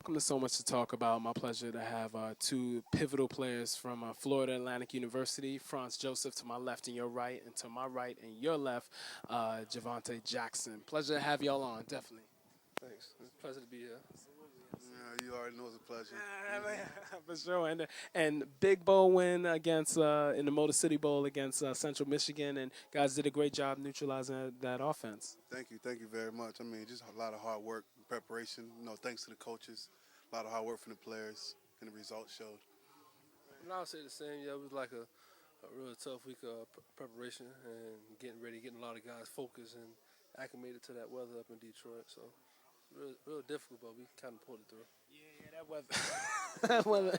welcome to So Much to Talk About. My pleasure to have two pivotal players from Florida Atlantic University, Frantz Joseph to my left and your right, and to my right and your left, Jervonte Jackson. Pleasure to have y'all on, definitely. Thanks. It's a pleasure to be here. Yeah, you already know it's a pleasure. For sure. And big bowl win against in the Motor City Bowl against Central Michigan, and guys did a great job neutralizing that offense. Thank you very much. I mean, just a lot of hard work and preparation. Thanks to the coaches, a lot of hard work from the players, and the results showed. And I'll say the same. Yeah, it was like a really tough week of preparation and getting ready, getting a lot of guys focused and acclimated to that weather up in Detroit. So real difficult, but we kind of pulled it through. Yeah, that weather. That weather.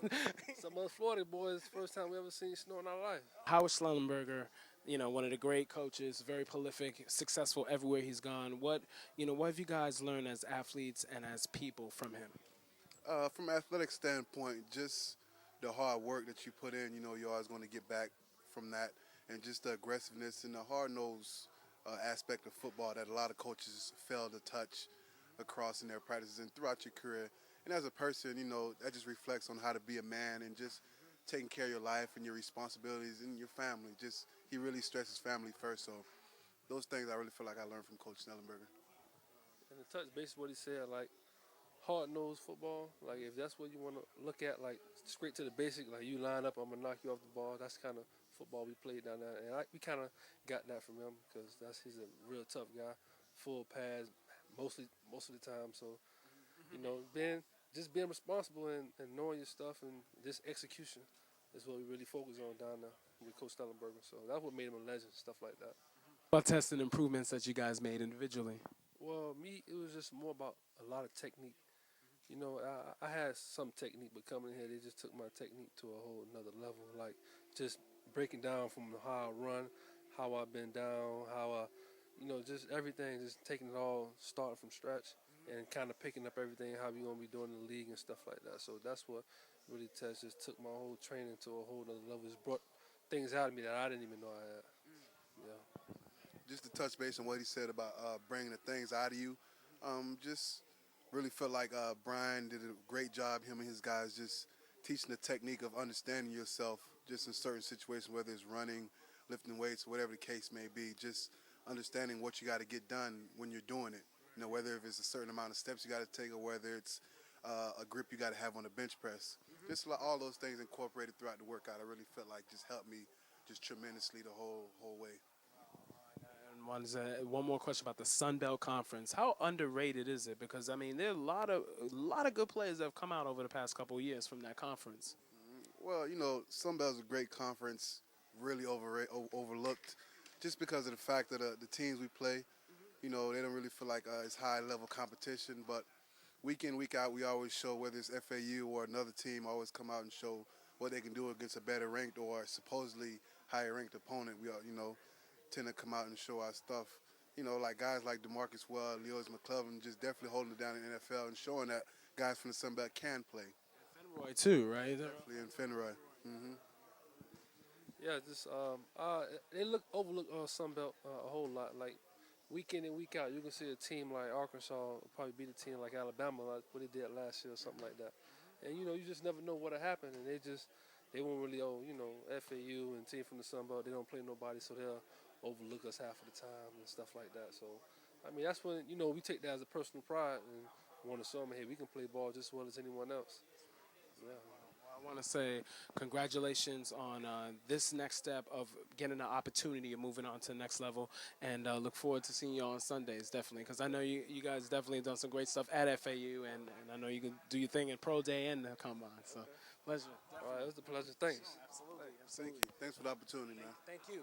Some of us Florida boys, first time we ever seen snow in our life. Howard Schnellenberger, one of the great coaches, very prolific, successful everywhere he's gone. What have you guys learned as athletes and as people from him? From an athletic standpoint, just the hard work that you put in, you're always going to get back from that, and just the aggressiveness and the hard-nosed aspect of football that a lot of coaches fail to touch across in their practices and throughout your career. And as a person, that just reflects on how to be a man and just taking care of your life and your responsibilities and your family. Just he really stresses family first. So those things I really feel like I learned from Coach Schnellenberger. And to touch base what he said, like hard-nosed football, like if that's what you want to look at, like straight to the basic, like you line up, I'm going to knock you off the ball. That's kind of football we played down there. And we kind of got that from him because he's a real tough guy, full pads most of the time. So, being responsible and knowing your stuff and just execution is what we really focus on down there with Coach Stellenberger. So that's what made him a legend, stuff like that. About testing improvements that you guys made individually. Well, it was just more about a lot of technique. I had some technique, but coming in here, they just took my technique to a whole another level. Like just breaking down from how I run, how I've been down, how just everything, just taking it all, starting from scratch, and kind of picking up everything, how we gonna be doing in the league and stuff like that. So that's what really just took my whole training to a whole other level. It's brought things out of me that I didn't even know I had. Yeah. Just to touch base on what he said about bringing the things out of you, just really felt like Brian did a great job, him and his guys, just teaching the technique of understanding yourself just in certain situations, whether it's running, lifting weights, whatever the case may be, just understanding what you got to get done when you're doing it. Whether if it's a certain amount of steps you got to take or whether it's a grip you got to have on the bench press. Just like all those things incorporated throughout the workout, I really felt like just helped me just tremendously the whole way. And one more question about the Sun Belt Conference. How underrated is it? Because there are a lot of good players that have come out over the past couple of years from that conference. Well, Sun Belt's a great conference, really overlooked, just because of the fact that the teams we play, they don't really feel like it's high-level competition. But week in, week out, we always show, whether it's FAU or another team, always come out and show what they can do against a better ranked or supposedly higher ranked opponent. We tend to come out and show our stuff. Like guys like DeMarcus Weld, Leos McClellan, just definitely holding it down in the NFL and showing that guys from the Sun Belt can play. Fenroy too, right? Definitely in Fenroy. Mm-hmm. Yeah, just they overlook Sun Belt a whole lot. Like week in and week out, you can see a team like Arkansas probably beat a team like Alabama, like what they did last year or something like that. And you just never know what'll happen. And they won't really FAU and team from the Sun Belt, they don't play nobody, so they'll overlook us half of the time and stuff like that. So that's when we take that as a personal pride and want to show them, hey, we can play ball just as well as anyone else. Yeah. I want to say congratulations on this next step of getting an opportunity of moving on to the next level, and look forward to seeing you on Sundays, definitely, because I know you guys definitely have done some great stuff at FAU, and I know you can do your thing in Pro Day and the Combine, so pleasure. All right, it was a pleasure. Thanks. Absolutely. Thank you. Thanks for the opportunity, man. Thank you.